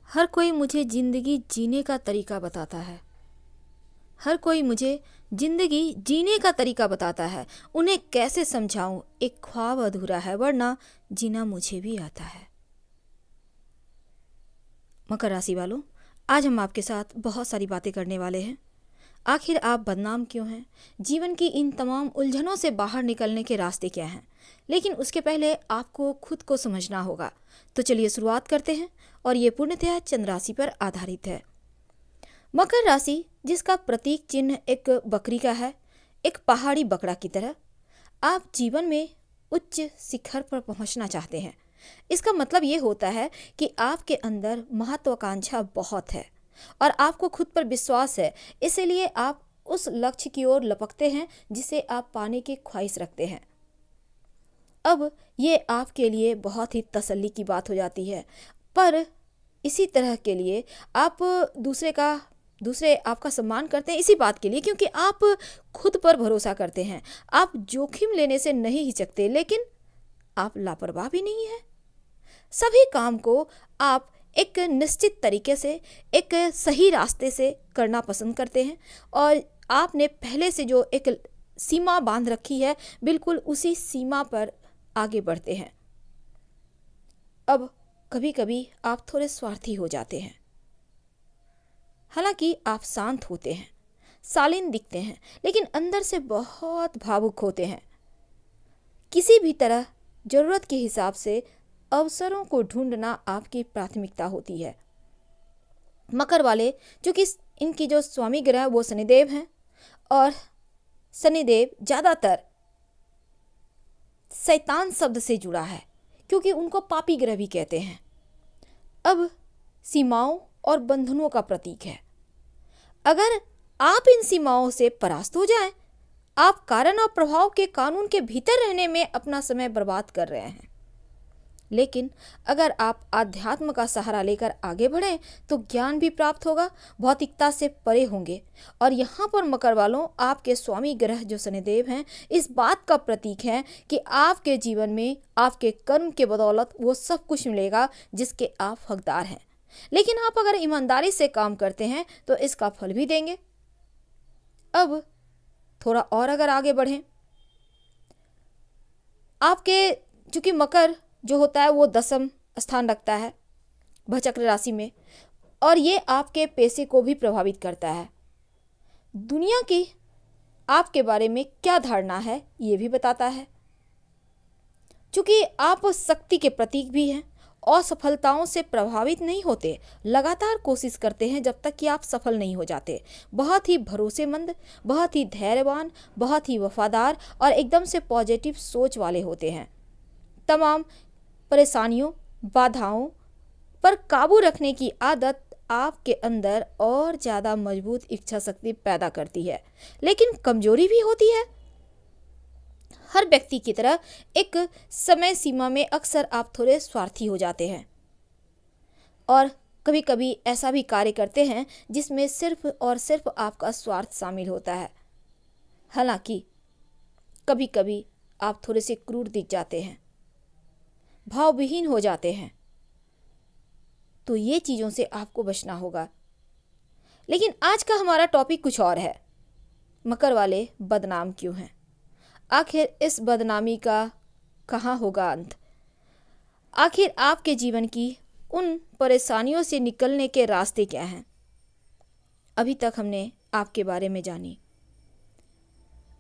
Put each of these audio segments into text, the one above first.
हर कोई मुझे ज़िंदगी जीने का तरीका बताता है। हर कोई मुझे ज़िंदगी जीने का तरीका बताता है। उन्हें कैसे समझाऊं? एक ख्वाब अधूरा है, वरना जीना मुझे भी आता है। मकर राशि वालों, आज हम आपके साथ बहुत सारी बातें करने वाले हैं। आखिर आप बदनाम क्यों हैं? जीवन की इन तमाम उलझनों से बाहर निकलने के रास्ते क्या हैं? लेकिन उसके पहले आपको खुद को समझना होगा। तो चलिए शुरुआत करते हैं। और ये पूर्णतः चंद्र राशि पर आधारित है। मकर राशि, जिसका प्रतीक चिन्ह एक बकरी का है, एक पहाड़ी बकरा की तरह। आप जीवन में उच्च शिखर पर पहुंचना चाहते हैं। इसका मतलब ये होता है कि आपके अंदर महत्वाकांक्षा बहुत है और आपको खुद पर विश्वास है। इसीलिए आप उस लक्ष्य की ओर लपकते हैं जिसे आप पाने की ख्वाहिश रखते हैं। अब ये आपके लिए बहुत ही तसल्ली की बात हो जाती है, पर इसी तरह के लिए आप दूसरे आपका सम्मान करते हैं, इसी बात के लिए क्योंकि आप खुद पर भरोसा करते हैं। आप जोखिम लेने से नहीं हिचकते, लेकिन आप लापरवाह भी नहीं है। सभी काम को आप एक निश्चित तरीके से, एक सही रास्ते से करना पसंद करते हैं और आपने पहले से जो एक सीमा बांध रखी है, बिल्कुल उसी सीमा पर आगे बढ़ते हैं। अब कभी कभी आप थोड़े स्वार्थी हो जाते हैं। हालांकि आप शांत होते हैं, शालीन दिखते हैं, लेकिन अंदर से बहुत भावुक होते हैं। किसी भी तरह जरूरत के हिसाब से अवसरों को ढूंढना आपकी प्राथमिकता होती है। मकर वाले, क्योंकि इनकी जो स्वामी ग्रह वो शनिदेव हैं और शनिदेव ज़्यादातर शैतान शब्द से जुड़ा है, क्योंकि उनको पापी ग्रह भी कहते हैं। अब सीमाओं और बंधनों का प्रतीक है। अगर आप इन सीमाओं से परास्त हो जाएं, आप कारण और प्रभाव के कानून के भीतर रहने में अपना समय बर्बाद कर रहे हैं। लेकिन अगर आप आध्यात्म का सहारा लेकर आगे बढ़ें तो ज्ञान भी प्राप्त होगा, भौतिकता से परे होंगे। और यहाँ पर मकर वालों, आपके स्वामी ग्रह जो शनिदेव हैं, इस बात का प्रतीक है कि आपके जीवन में आपके कर्म के बदौलत वो सब कुछ मिलेगा जिसके आप हकदार हैं। लेकिन आप अगर ईमानदारी से काम करते हैं तो इसका फल भी देंगे। अब थोड़ा और अगर आगे बढ़ें, आपके चूंकि मकर जो होता है वो 10वां स्थान रखता है भचक्र राशि में, और ये आपके पैसे को भी प्रभावित करता है। दुनिया की आपके बारे में क्या धारणा है ये भी बताता है। चूंकि आप शक्ति के प्रतीक भी हैं, असफलताओं से प्रभावित नहीं होते, लगातार कोशिश करते हैं जब तक कि आप सफल नहीं हो जाते। बहुत ही भरोसेमंद, बहुत ही धैर्यवान, बहुत ही वफादार और एकदम से पॉजिटिव सोच वाले होते हैं। तमाम परेशानियों, बाधाओं पर काबू रखने की आदत आपके अंदर और ज़्यादा मजबूत इच्छा शक्ति पैदा करती है, लेकिन कमजोरी भी होती है। हर व्यक्ति की तरह एक समय सीमा में अक्सर आप थोड़े स्वार्थी हो जाते हैं और कभी कभी ऐसा भी कार्य करते हैं जिसमें सिर्फ और सिर्फ आपका स्वार्थ शामिल होता है। हालांकि कभी कभी आप थोड़े से क्रूर दिख जाते हैं, भावविहीन हो जाते हैं, तो ये चीज़ों से आपको बचना होगा। लेकिन आज का हमारा टॉपिक कुछ और है। मकर वाले बदनाम क्यों हैं? आखिर इस बदनामी का कहाँ होगा अंत? आखिर आपके जीवन की उन परेशानियों से निकलने के रास्ते क्या हैं? अभी तक हमने आपके बारे में जानी,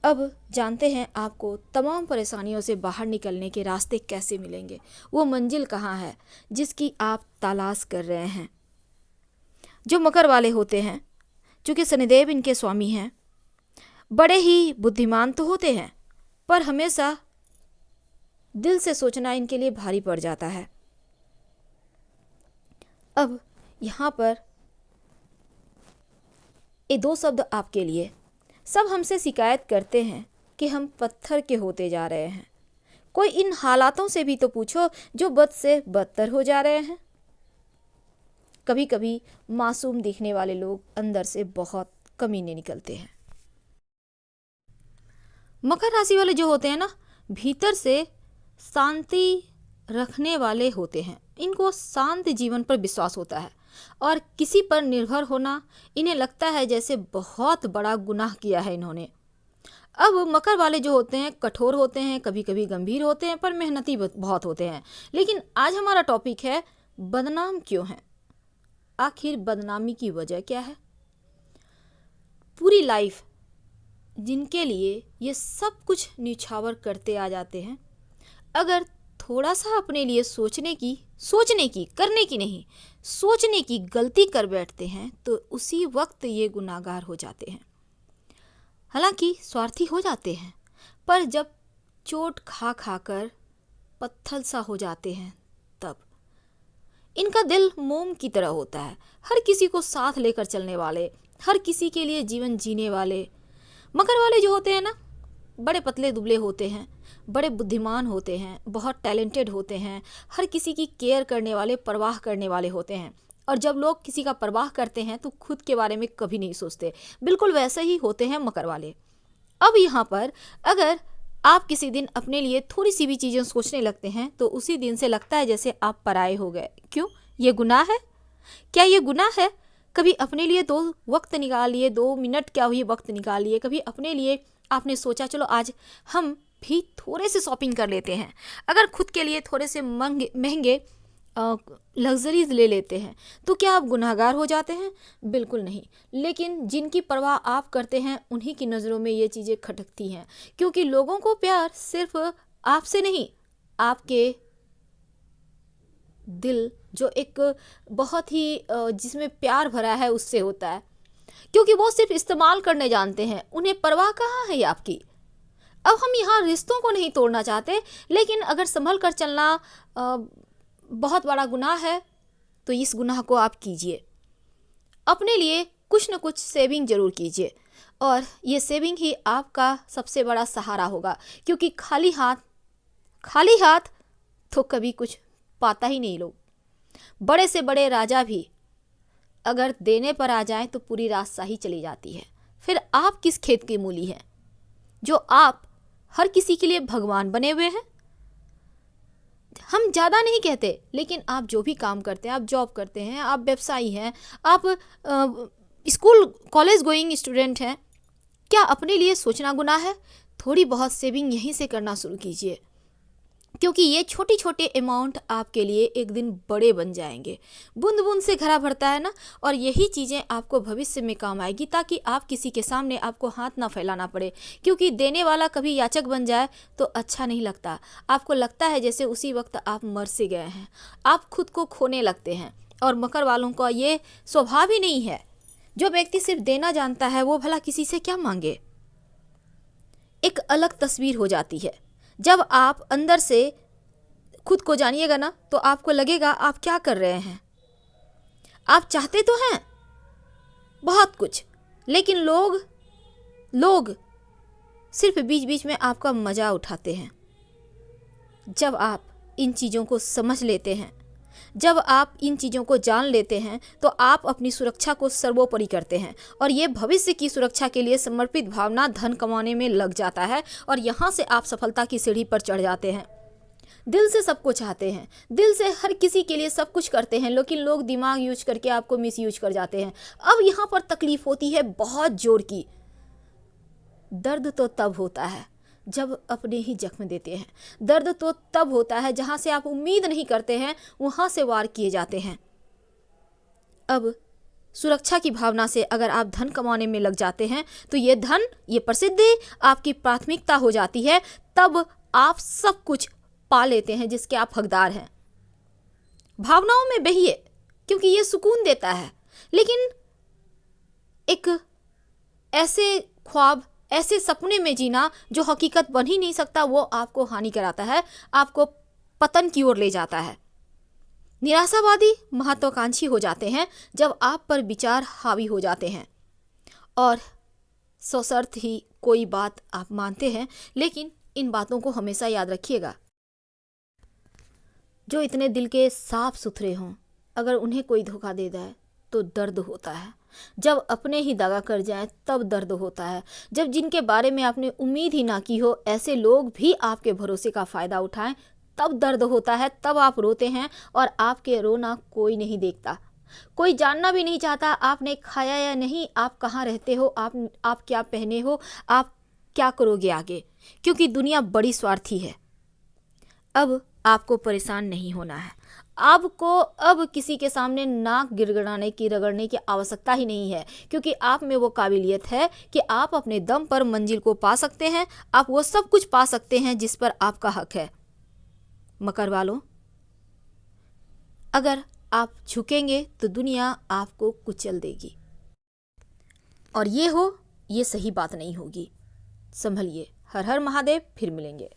अब जानते हैं आपको तमाम परेशानियों से बाहर निकलने के रास्ते कैसे मिलेंगे। वो मंजिल कहाँ है जिसकी आप तलाश कर रहे हैं। जो मकर वाले होते हैं, चूँकि शनिदेव इनके स्वामी हैं, बड़े ही बुद्धिमान तो होते हैं, पर हमेशा दिल से सोचना इनके लिए भारी पड़ जाता है। अब यहाँ पर ये 2 शब्द आपके लिए। सब हमसे शिकायत करते हैं कि हम पत्थर के होते जा रहे हैं। कोई इन हालातों से भी तो पूछो जो बद से बदतर हो जा रहे हैं। कभी कभी मासूम दिखने वाले लोग अंदर से बहुत कमीने निकलते हैं। मकर राशि वाले जो होते हैं ना, भीतर से शांति रखने वाले होते हैं। इनको शांत जीवन पर विश्वास होता है और किसी पर निर्भर होना इन्हें लगता है जैसे बहुत बड़ा गुनाह किया है इन्होंने। अब मकर वाले जो होते हैं कठोर होते हैं, कभी कभी गंभीर होते हैं, पर मेहनती बहुत होते हैं। लेकिन आज हमारा टॉपिक है बदनाम क्यों हैं। आखिर बदनामी की वजह क्या है। पूरी लाइफ जिनके लिए ये सब कुछ न्यौछावर करते आ जाते हैं, अगर थोड़ा सा अपने लिए सोचने की करने की नहीं, सोचने की गलती कर बैठते हैं तो उसी वक्त ये गुनाहगार हो जाते हैं। हालांकि स्वार्थी हो जाते हैं, पर जब चोट खा खाकर पत्थर सा हो जाते हैं तब इनका दिल मोम की तरह होता है। हर किसी को साथ लेकर चलने वाले, हर किसी के लिए जीवन जीने वाले मकर वाले जो होते हैं ना, बड़े पतले दुबले होते हैं, बड़े बुद्धिमान होते हैं, बहुत टैलेंटेड होते हैं, हर किसी की केयर करने वाले, परवाह करने वाले होते हैं। और जब लोग किसी का परवाह करते हैं तो खुद के बारे में कभी नहीं सोचते। बिल्कुल वैसे ही होते हैं मकर वाले। अब यहाँ पर अगर आप किसी दिन अपने लिए थोड़ी सी भी चीज़ें सोचने लगते हैं तो उसी दिन से लगता है जैसे आप पराये हो गए। क्यों? ये गुनाह है? क्या ये गुनाह है? कभी अपने लिए 2 वक्त निकाल लिए, 2 मिनट क्या हुई वक्त निकाल लिए। कभी अपने लिए आपने सोचा चलो आज हम भी थोड़े से शॉपिंग कर लेते हैं। अगर खुद के लिए थोड़े से महंगे लग्जरीज ले लेते हैं तो क्या आप गुनाहगार हो जाते हैं? बिल्कुल नहीं। लेकिन जिनकी परवाह आप करते हैं उन्हीं की नज़रों में ये चीज़ें खटकती हैं, क्योंकि लोगों को प्यार सिर्फ आपसे नहीं, आपके दिल जो एक बहुत ही जिसमें प्यार भरा है उससे होता है, क्योंकि वो सिर्फ इस्तेमाल करने जानते हैं। उन्हें परवाह कहाँ है आपकी। अब हम यहाँ रिश्तों को नहीं तोड़ना चाहते, लेकिन अगर संभल कर चलना बहुत बड़ा गुनाह है तो इस गुनाह को आप कीजिए। अपने लिए कुछ न कुछ सेविंग जरूर कीजिए, और ये सेविंग ही आपका सबसे बड़ा सहारा होगा, क्योंकि खाली हाथ तो कभी कुछ पाता ही नहीं लोग। बड़े से बड़े राजा भी अगर देने पर आ जाएं तो पूरी राजशाही चली जाती है। फिर आप किस खेत की मूली हैं जो आप हर किसी के लिए भगवान बने हुए हैं। हम ज़्यादा नहीं कहते, लेकिन आप जो भी काम करते हैं, आप जॉब करते हैं, आप व्यवसायी हैं, आप स्कूल कॉलेज गोइंग स्टूडेंट हैं, क्या अपने लिए सोचना गुनाह है? थोड़ी बहुत सेविंग यहीं से करना शुरू कीजिए, क्योंकि ये छोटी छोटे अमाउंट आपके लिए एक दिन बड़े बन जाएंगे। बूंद बूंद से घड़ा भरता है ना, और यही चीज़ें आपको भविष्य में काम आएगी, ताकि आप किसी के सामने आपको हाथ ना फैलाना पड़े। क्योंकि देने वाला कभी याचक बन जाए तो अच्छा नहीं लगता। आपको लगता है जैसे उसी वक्त आप मर से गए हैं, आप खुद को खोने लगते हैं। और मकर वालों का ये स्वभाव ही नहीं है। जो व्यक्ति सिर्फ देना जानता है वो भला किसी से क्या मांगे। एक अलग तस्वीर हो जाती है जब आप अंदर से खुद को जानिएगा ना, तो आपको लगेगा आप क्या कर रहे हैं। आप चाहते तो हैं बहुत कुछ, लेकिन लोग सिर्फ बीच बीच में आपका मजा उठाते हैं। जब आप इन चीज़ों को समझ लेते हैं, जब आप इन चीज़ों को जान लेते हैं, तो आप अपनी सुरक्षा को सर्वोपरि करते हैं, और ये भविष्य की सुरक्षा के लिए समर्पित भावना धन कमाने में लग जाता है, और यहाँ से आप सफलता की सीढ़ी पर चढ़ जाते हैं। दिल से सबको चाहते हैं, दिल से हर किसी के लिए सब कुछ करते हैं, लेकिन लोग दिमाग यूज करके आपको मिस यूज कर जाते हैं। अब यहाँ पर तकलीफ होती है बहुत जोर की। दर्द तो तब होता है जब अपने ही जख्म देते हैं। दर्द तो तब होता है जहां से आप उम्मीद नहीं करते हैं, वहां से वार किए जाते हैं। अब सुरक्षा की भावना से अगर आप धन कमाने में लग जाते हैं तो ये धन, ये प्रसिद्धि आपकी प्राथमिकता हो जाती है। तब आप सब कुछ पा लेते हैं जिसके आप हकदार हैं। भावनाओं में बहिए, क्योंकि ये सुकून देता है। लेकिन एक ऐसे ख्वाब, ऐसे सपने में जीना जो हकीकत बन ही नहीं सकता, वो आपको हानि कराता है, आपको पतन की ओर ले जाता है। निराशावादी महत्वाकांक्षी हो जाते हैं जब आप पर विचार हावी हो जाते हैं, और सशर्त ही कोई बात आप मानते हैं। लेकिन इन बातों को हमेशा याद रखिएगा, जो इतने दिल के साफ सुथरे हों, अगर उन्हें कोई धोखा दे जाए तो दर्द होता है। जब अपने ही दगा कर जाएं तब दर्द होता है। जब जिनके बारे में आपने उम्मीद ही ना की हो, ऐसे लोग भी आपके भरोसे का फ़ायदा उठाएं, तब दर्द होता है, तब आप रोते हैं और आपके रोना कोई नहीं देखता। कोई जानना भी नहीं चाहता आपने खाया या नहीं, आप कहाँ रहते हो, आप क्या पहने हो, आप क्या करोगे आगे, क्योंकि दुनिया बड़ी स्वार्थी है। अब आपको परेशान नहीं होना है। आपको अब किसी के सामने नाक गिड़गिड़ाने की, रगड़ने की आवश्यकता ही नहीं है, क्योंकि आप में वो काबिलियत है कि आप अपने दम पर मंजिल को पा सकते हैं। आप वो सब कुछ पा सकते हैं जिस पर आपका हक है। मकर वालों, अगर आप झुकेंगे तो दुनिया आपको कुचल देगी, और ये सही बात नहीं होगी। संभलिए। हर हर महादेव। फिर मिलेंगे।